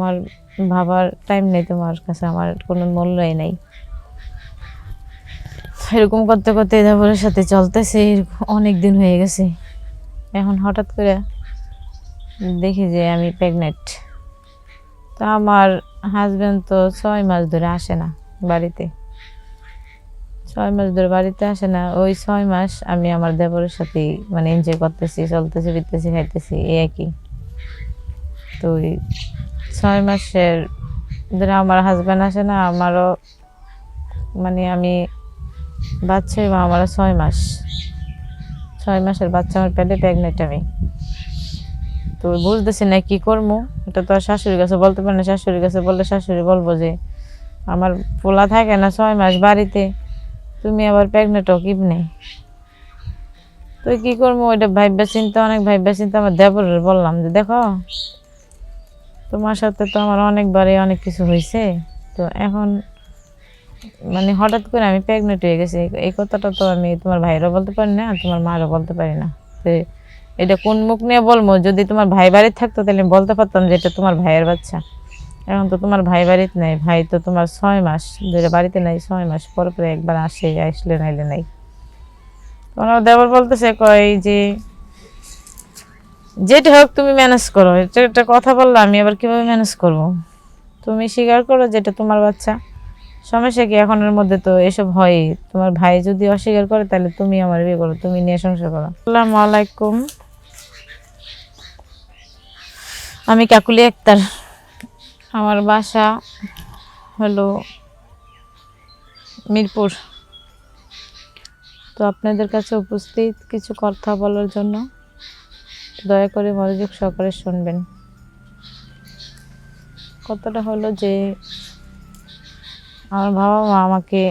আমার ভাবার টাইম নেই, তোমার কাছে আমার কোনো মূল্যই নেই। এরকম করতে করতে দেবরের সাথে চলতেছে অনেক দিন হয়ে গেছে। এখন হঠাৎ করে দেখি যে আমি প্রেগনেন্ট। তো আমার হাজব্যান্ড তো 6 মাস ধরে আসে না বাড়িতে, 6 মাস ধরে বাড়িতে আসে না। ওই 6 মাস আমি আমার দেবরের সাথে মানে এনজয় করতেছি, চলতেছি, ফিরতেছি, খাইতেছি, এই একই। তো ওই 6 মাসের ধরে আমার হাজব্যান্ড আসে না, আমারও মানে আমি বাচ্চা আমারও 6 মাস, 6 মাসের বাচ্চা আমার পেটে, প্রেগনেন্ট আমি। তো বুঝতেছি না কি করবো। এটা তো আর শাশুড়ির কাছে বলতে পারি না, শাশুড়ির কাছে বললে শাশুড়ি বলবো যে আমার পোলা থাকে না 6 মাস বাড়িতে, তুমি আবার প্রেগনেন্ট হোক কিবনে। তো কি করবো, ওইটা ভাইবা চিন্তা, অনেক ভাইবা চিন্তা আমার দেবরের বললাম যে দেখো তোমার সাথে তো আমার অনেকবারই অনেক কিছু হয়েছে, তো এখন মানে হঠাৎ করে আমি প্রেগনেন্ট হয়ে গেছি, এই কথাটা তো আমি তোমার ভাইয়েরও বলতে পারি না, তোমার মারও বলতে পারি না। তো এটা কোন মুখ নিয়ে বলবো? যদি তোমার ভাই বাড়িতে থাকতো তাহলে আমি বলতে পারতাম যে এটা তোমার ভাইয়ের বাচ্চা। এখন তো তোমার ভাই বাড়িতে নাই, ভাই তো তোমার 6 মাস ধরে বাড়িতে নাই, 6 মাস পর পরে একবার আসে, আসলে নাইলে নাই। তোমার দেবর বলতেছে কয় যে যেটা হোক তুমি ম্যানেজ করো। এটা একটা কথা বললো, আমি আবার কিভাবে ম্যানেজ করব? তুমি স্বীকার করো যেটা তোমার বাচ্চা, সমস্যা কি? এখনের মধ্যে তো এসব হয়। তোমার ভাই যদি অস্বীকার করে তাহলে তুমি আমার বিয়ে করো, তুমি নিয়ে সংসার করো। আসসালামু আলাইকুম, আমি কাকুলি আক্তার। আমার বাসা হলো মিরপুর। তো আপনাদের কাছে উপস্থিত কিছু কথা বলার জন্য দয়া করে মনোযোগ সহকারে শুনবেন। কথাটা হলো যে আমার বাবা মা আমাকে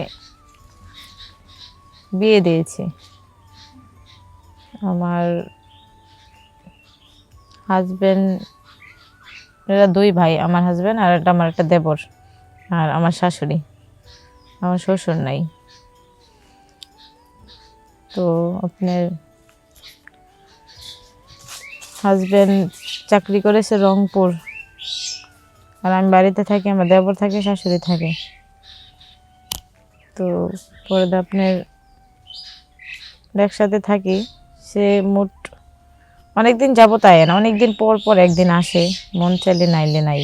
বিয়ে দিয়েছে। আমার হাজবেন্ড, এরা 2 ভাই, আমার হাজবেন্ড আর আমার একটা দেবর, আর আমার শাশুড়ি, আমার শ্বশুর নাই। তো আপনার হাজবেন্ড চাকরি করেছে রংপুর, আর আমি বাড়িতে থাকি, আমার দেবর থাকে, শাশুড়ি থাকে। তো পরে আপনার একসাথে থাকি। সে মোট অনেকদিন যাবত আয় না, অনেকদিন পর পর একদিন আসে, মন চাইলে নাইলে নাই।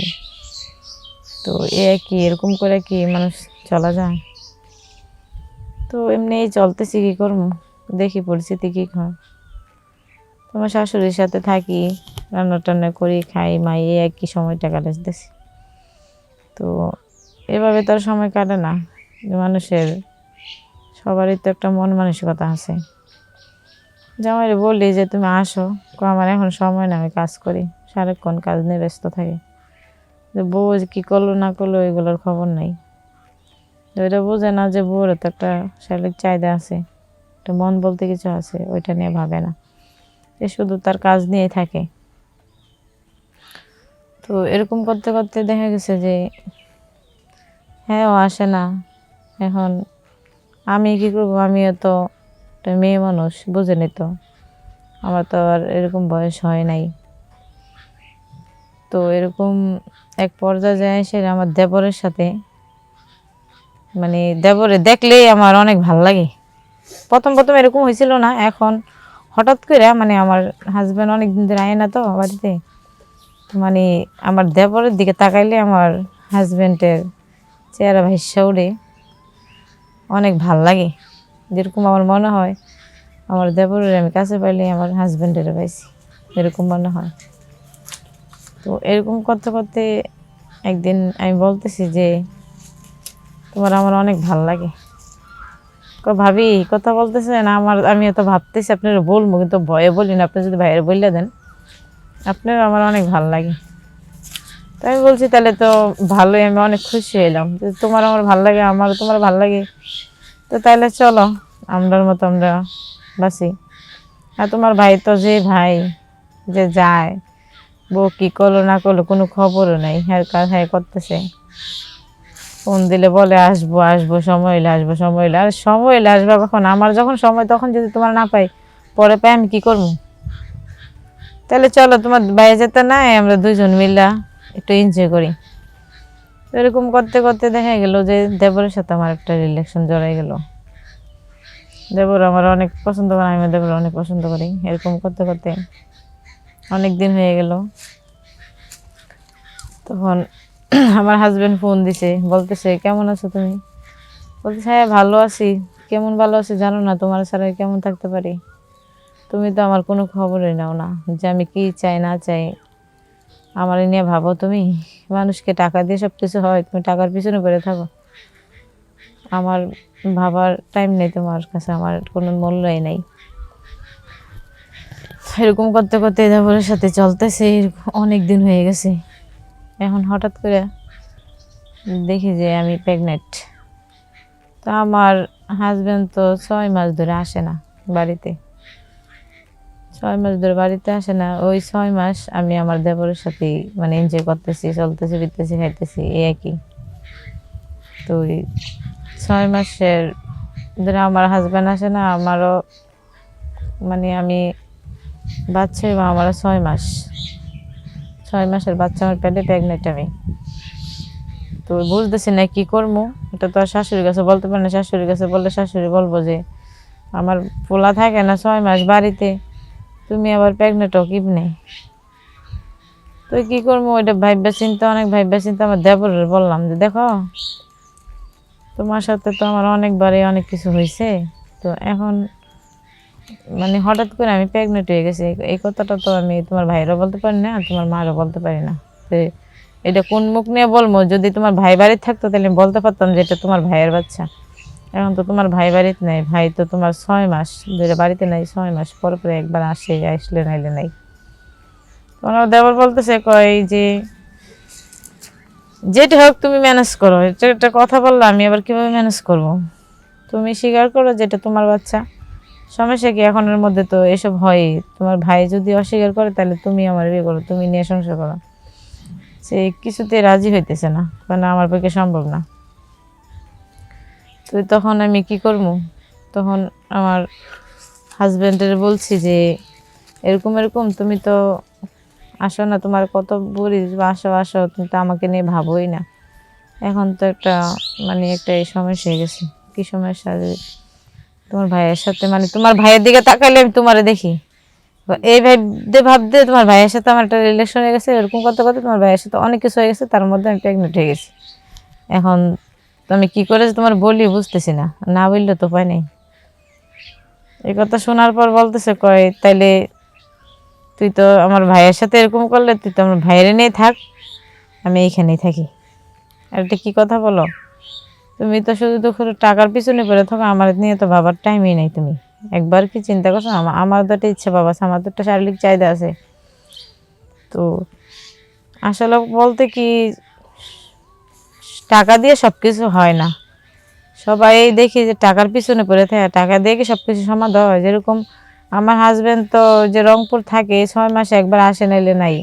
তো কি এরকম করে কি মানুষ চলা যায়? তো এমনি চলতেছি, কি করবো, দেখি পরিস্থিতি কি হয়। তোমার শাশুড়ির সাথে থাকি, রান্না টান্না করি, খাই, মাই, একই সময়টা কাটাতেছি। তো এভাবে তো আর সময় কাটে না। মানুষের সবারই তো একটা মন মানসিকতা আছে। জামাইরে বললি যে তুমি আসো, আমার এখন সময় না, আমি কাজ করি, সারাক্ষণ কাজ নিয়ে ব্যস্ত থাকে। যে বউ কি করলো না করলো এগুলোর খবর নাই। ওইটা বোঝে না যে বউর তো একটা শারীরিক চাহিদা আছে, একটা মন বলতে কিছু আছে, ওইটা নিয়ে ভাবে না, সে শুধু তার কাজ নিয়ে থাকে। তো এরকম করতে করতে দেখা গেছে যে হ্যাঁ ও আসে না। এখন আমি কি করবো? আমিও তো একটা মেয়ে মানুষ, বুঝেনি তো, আমার তো আর এরকম বয়স হয় নাই। তো এরকম এক পর্যায়ে যায় সে আমার দেবরের সাথে, মানে দেবরে দেখলেই আমার অনেক ভাল লাগে। প্রথম প্রথম এরকম হয়েছিল না, এখন হঠাৎ করে মানে আমার হাজব্যান্ড অনেক দিন ধরে আয় না তো বাড়িতে, মানে আমার দেবরের দিকে তাকাইলে আমার হাজব্যান্ডের চেহারা ভাইসা উঠে, অনেক ভাল লাগে। যেরকম আমার মনে হয় আমার দেবরের আমি কাছে পাইলে আমার হাজব্যান্ডের পাইছি, এরকম মনে হয়। তো এরকম করতে করতে একদিন আমি বলতেছি যে তোমার আমার অনেক ভাল লাগে। ভাবি কথা বলতেছেন আমার, আমি তো ভাবতেছি আপনারা বলবো, কিন্তু ভয়ে বলি না। আপনি যদি ভাইয়ের বললে দেন, আপনার আমার অনেক ভাল লাগে। তো আমি বলছি তাহলে তো ভালোই, আমি অনেক খুশি হইলাম যে তোমার আমার ভাল লাগে, আমারও তোমার ভাল লাগে। তো তাহলে চলো আমরার মতো আমরা বাসি। আর তোমার ভাই তো যে ভাই, যে যায়, বউ কি করলো না করলো কোনো খবরও নাই, হ্যাঁ কাজ হ্যাঁ করতেছে। ফোন দিলে বলে আসবো আসবো, সময় এলে আসবো, সময় এলে। আর সময় এলে আসবো কখন? আমার যখন সময় তখন যদি তোমার না পাই, পরে আমি কি করবো? তাহলে চলো তোমার বাইরে যেতে নাই, আমরা 2জন মিলা একটু এনজয় করি। তো এরকম করতে করতে দেখা গেল যে দেবরের সাথে আমার একটা রিলেশন জড়াই গেল। দেবর আমার অনেক পছন্দ করে, আমি দেবর অনেক পছন্দ করি। এরকম করতে করতে অনেক দিন হয়ে গেল। তখন আমার হাজবেন্ড ফোন দিছে, বলতেছে কেমন আছো তুমি? বলতেছে হ্যাঁ ভালো আছি। কেমন ভালো আছি জানো না? তোমার ছাড়া কেমন থাকতে পারি? তুমি তো আমার কোনো খবরই নাও না, যে আমি কি চাই না চাই। আমার নিয়ে ভাবো তুমি? মানুষকে টাকা দিয়ে সব কিছু হয়, তুমি টাকার পিছনে পড়ে থাকো। আমার ভাবার টাইম নেই তোমার কাছে, আমার কোনো মূল্যই নেই। এরকম করতে করতে দেবরের সাথে চলতেছে অনেক দিন হয়ে গেছে। এখন হঠাৎ করে দেখি যে আমি প্রেগনেন্ট। তো আমার হাজবেন্ড তো 6 মাস ধরে আসে না বাড়িতে। 6 মাস ধরে বাড়িতে আসে না। ওই 6 মাস আমি আমার দেবরের সাথে মানে এনজয় করতেছি, চলতেছি, ফিরতেছি, খাইতেছি, এই আর কি। তো ওই 6 মাসের ধরে আমার হাজবেন্ড আসে না, আমারও মানে আমি বাচ্চা এবং আমারও 6 মাস, 6 মাসের বাচ্চা আমার পেটে, প্রেগনেন্ট আমি। তো বুঝতেছি না কি করবো। এটা তো আর শাশুড়ির কাছে বলতে পারি না। শাশুড়ির কাছে বললে শাশুড়ি বলবো যে আমার পোলা থাকে না 6 মাস বাড়িতে, তুমি আবার প্রেগনেন্টও কিবনে। তো কি করবো, ওইটা ভাইবা চিন্তা, অনেক ভাইবা চিন্তা আমার দেবরের বললাম যে দেখো তোমার সাথে তো আমার অনেকবারই অনেক কিছু হয়েছে। তো এখন মানে হঠাৎ করে আমি প্রেগনেন্ট হয়ে গেছি, এই কথাটা তো আমি তোমার ভাইয়েরও বলতে পারি না, তোমার মারও বলতে পারি না। তো এটা কোন মুখ নিয়ে বলবো? যদি তোমার ভাই বাড়িতে থাকতো তাহলে আমি বলতে পারতাম যে এটা তোমার ভাইয়ের বাচ্চা। এখন তো তোমার ভাই বাড়িতে নেই, ভাই তো তোমার 6 মাস ধরে বাড়িতে নাই। 6 মাস পর পরে একবার আসে, আসলে নাইলে নাই। তোমার দেবর বলতেছে কয় যে যেটা হোক তুমি ম্যানেজ করো। এটা একটা কথা বললো, আমি আবার কিভাবে ম্যানেজ করব? তুমি স্বীকার করো যেটা তোমার বাচ্চা, সমস্যা কি? এখনের মধ্যে তো এসব হয়। তোমার ভাই যদি অস্বীকার করে তাহলে তুমি আমার বিয়ে করো, তুমি নিয়ে সংসার করো। সে কিছুতে রাজি হইতেছে না, কারণ আমার পক্ষে সম্ভব না। তো তখন আমি কি করব? তখন আমার হাজব্যান্ডের বলছি যে এরকম এরকম, তুমি তো আসো না, তোমার কত বলি আসো আসো, তুমি তো আমাকে নিয়ে ভাবোই না। এখন তো একটা মানে একটা এই সমস্যা হয়ে গেছে। কি সমস্যা? যে তোমার ভাইয়ের সাথে মানে তোমার ভাইয়ের দিকে তাকাইলে আমি তোমারে দেখি, এই ভাবতে ভাবতে তোমার ভাইয়ের সাথে আমার একটা রিলেশন হয়ে গেছে। এরকম করতে করতে তোমার ভাইয়ের সাথে অনেক কিছু হয়ে গেছে, তার মধ্যে আমি প্রেগনেন্ট হয়ে গেছি। এখন তো আমি কি করে যে তোমার বলি বুঝতেছি না, না বললে তো উপায় নেই। এই কথা শোনার পর বলতেছে কয় তাইলে তুই তো আমার ভাইয়ের সাথে এরকম করলে তুই তো আমার ভাইয়ের নিয়ে থাক, আমি এইখানেই থাকি। আর এটা কি কথা বলো? তুমি তো শুধু তো টাকার পিছনে পড়ে থাকো, আমার নিয়ে তো ভাবার টাইমই নেই। তুমি একবার কি চিন্তা করছো? আমার তো একটা ইচ্ছা বাবা আছে, আমার তো একটা শারীরিক চাহিদা আছে। তো আসলে বলতে কি, টাকা দিয়ে সব কিছু হয় না। সবাই দেখি যে টাকার পিছনে পড়ে থাকে, টাকা দিয়ে কি সব কিছু সমাধান হয়? যেরকম আমার হাজবেন্ড তো যে রংপুর থাকে, 6 মাসে একবার আসে নাইলে নাই।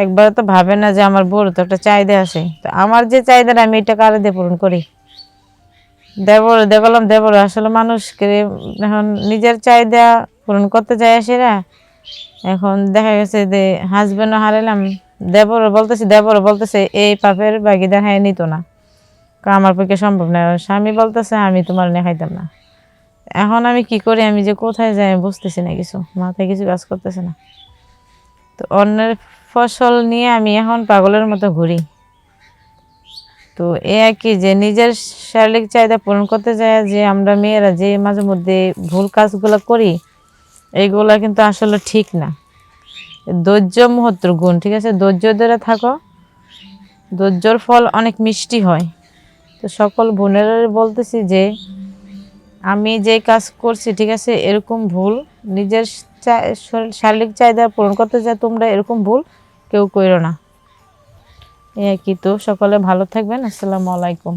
একবার তো ভাবে না যে আমার বড় তো একটা চাহিদা আছে। তো আমার যে চাহিদাটা আমি এটা কারে দিয়ে পূরণ করি? দেবর দেখলাম, দেবর আসলে মানুষকে এখন নিজের চাহিদা পূরণ করতে চায় সেরা। এখন দেখা গেছে যে হাজবেন্ডও হারালাম, দেবর বলতেছে এই পাপের ভাগিদার হ্যাঁ নিত না, কারণ আমার পক্ষে সম্ভব না। স্বামী বলতেছে আমি তোমার নিয়ে খাইতাম না। এখন আমি কি করি? আমি যে কোথায় যাই আমি বুঝতেছি না, কিছু মাথায় কিছু কাজ করতেছে না। তো অন্যের ফসল নিয়ে আমি এখন পাগলের মতো ঘুরি। তো এ আর কি, যে নিজের শারীরিক চাহিদা পূরণ করতে যায় যে আমরা মেয়েরা যে মাঝে মধ্যে ভুল কাজগুলো করি, এইগুলা কিন্তু আসলে ঠিক না। ধৈর্য মহত্তর গুণ, ঠিক আছে? ধৈর্য ধরে থাকো, ধৈর্যর ফল অনেক মিষ্টি হয়। তো সকল বোনেরা বলতেছি যে আমি যে কাজ করছি, ঠিক আছে, এরকম ভুল নিজের শারীরিক চাহিদা পূরণ করতে যায় তোমরা এরকম ভুল কেউ করো না। এই আর কি। তো সকলে ভালো থাকবেন। আসসালামু আলাইকুম।